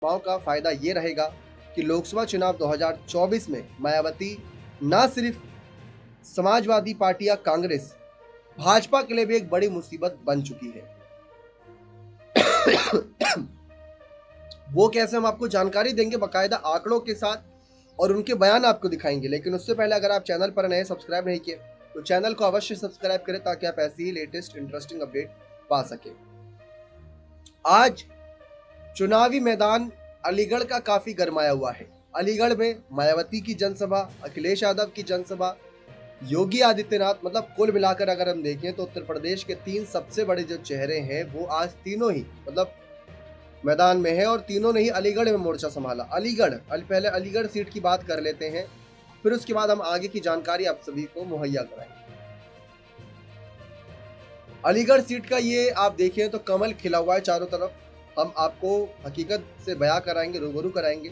युवाओं का फायदा ये रहेगा कि लोकसभा चुनाव 2024 में मायावती ना सिर्फ समाजवादी पार्टी या कांग्रेस, भाजपा के लिए भी एक बड़ी मुसीबत बन चुकी है। वो कैसे, हम आपको जानकारी देंगे बाकायदा आंकड़ों के साथ और उनके बयान आपको दिखाएंगे। लेकिन उससे पहले अगर आप चैनल पर नए सब्सक्राइब नहीं किए तो चैनल को अवश्य सब्सक्राइब करें ताकि आप ऐसी ही लेटेस्ट इंटरेस्टिंग अपडेट पा सके। आज चुनावी मैदान अलीगढ़ का काफी गरमाया हुआ है। अलीगढ़ में मायावती की जनसभा, अखिलेश यादव की जनसभा, योगी आदित्यनाथ, मतलब कुल मिलाकर अगर हम देखें तो उत्तर प्रदेश के तीन सबसे बड़े जो चेहरे हैं वो आज तीनों ही मतलब मैदान में है और तीनों ने ही अलीगढ़ में मोर्चा संभाला। पहले अलीगढ़ सीट की बात कर लेते हैं, फिर उसके बाद हम आगे की जानकारी आप सभी को मुहैया कराएंगे। अलीगढ़ सीट का ये आप देखें तो कमल खिला हुआ है चारों तरफ। हम आपको हकीकत से बयां कराएंगे, रूबरू कराएंगे।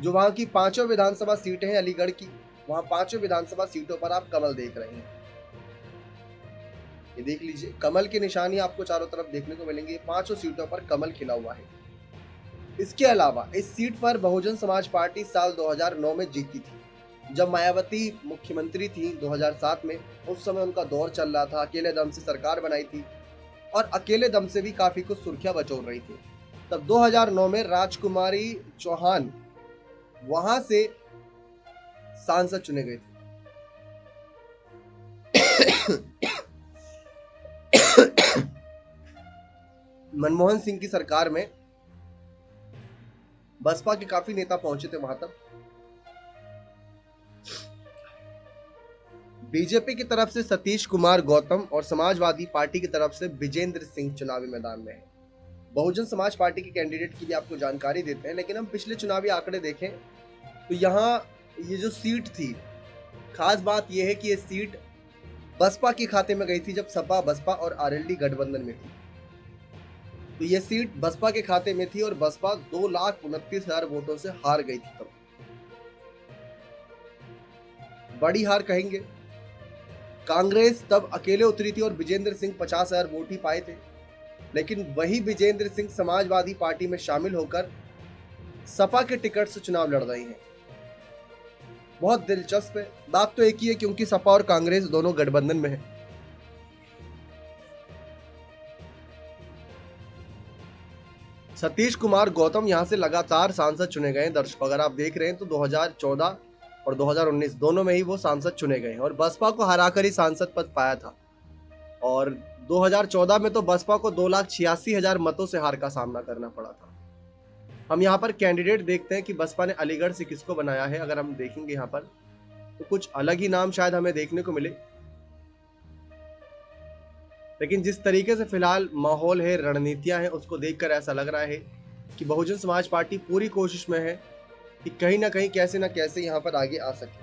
जो वहां की पांचों विधानसभा सीटें हैं अलीगढ़ की, वहां पांचों विधानसभा सीटों पर आप कमल देख रहे हैं। ये देख लीजिए, कमल की निशानी आपको चारों तरफ देखने को मिलेंगी। पांचों सीटों पर कमल खिला हुआ है। इसके अलावा इस सीट पर बहुजन समाज पार्टी साल 2009 में जीती थी, जब मायावती मुख्यमंत्री थी 2007 में। उस समय उनका दौर चल रहा था, अकेले दम से सरकार बनाई थी और अकेले दम से भी काफी कुछ सुर्खियां बटोर रही थी। तब 2009 में राजकुमारी चौहान वहां से सांसद चुने गए थे। मनमोहन सिंह की सरकार में बसपा के काफी नेता पहुंचे थे वहां तक। बीजेपी की तरफ से सतीश कुमार गौतम और समाजवादी पार्टी की तरफ से विजेंद्र सिंह चुनावी मैदान में है। बहुजन समाज पार्टी के कैंडिडेट की भी आपको जानकारी देते हैं, लेकिन हम पिछले चुनावी आंकड़े देखें तो यहाँ ये जो सीट थी, खास बात यह है कि ये सीट बसपा के खाते में गई थी जब सपा, बसपा और आरएलडी गठबंधन में थी। तो ये सीट बसपा के खाते में थी और बसपा 2,29,000 वोटों से हार गई थी। तब बड़ी हार कहेंगे। कांग्रेस तब अकेले उतरी थी और विजेंद्र सिंह 50,000 वोट ही पाए थे। लेकिन वही विजेंद्र सिंह समाजवादी पार्टी में शामिल होकर सपा के टिकट से चुनाव लड़ रही हैं। बहुत दिलचस्प है। बात तो एक ही है, क्योंकि सपा और कांग्रेस दोनों गठबंधन में है। सतीश कुमार गौतम यहां से लगातार सांसद चुने गए। दर्शक अगर आप देख रहे हैं तो 2014 और 2019 दोनों में ही वो सांसद चुने गए और बसपा को हराकर ही सांसद पद पाया था। और 2014 में तो बसपा को 2,86,000 मतों से हार का सामना करना पड़ा था। हम यहाँ पर कैंडिडेट देखते हैं कि बसपा ने अलीगढ़ से किसको बनाया है। अगर हम देखेंगे यहाँ पर तो कुछ अलग ही नाम शायद हमें देखने को मिले, लेकिन जिस तरीके से फिलहाल माहौल है, रणनीतियां हैं, उसको देखकर ऐसा लग रहा है कि बहुजन समाज पार्टी पूरी कोशिश में है कि कहीं ना कहीं कैसे ना कैसे यहाँ पर आगे आ सके।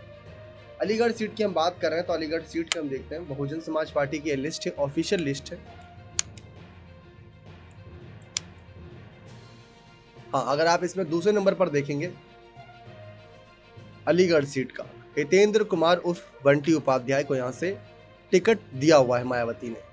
अलीगढ़ सीट की हम बात कर रहे हैं तो अलीगढ़ सीट के हम देखते हैं बहुजन समाज पार्टी की लिस्ट है, ऑफिशियल लिस्ट है। हाँ, अगर आप इसमें दूसरे नंबर पर देखेंगे अलीगढ़ सीट का हितेंद्र कुमार उर्फ बंटी उपाध्याय को यहाँ से टिकट दिया हुआ है मायावती ने।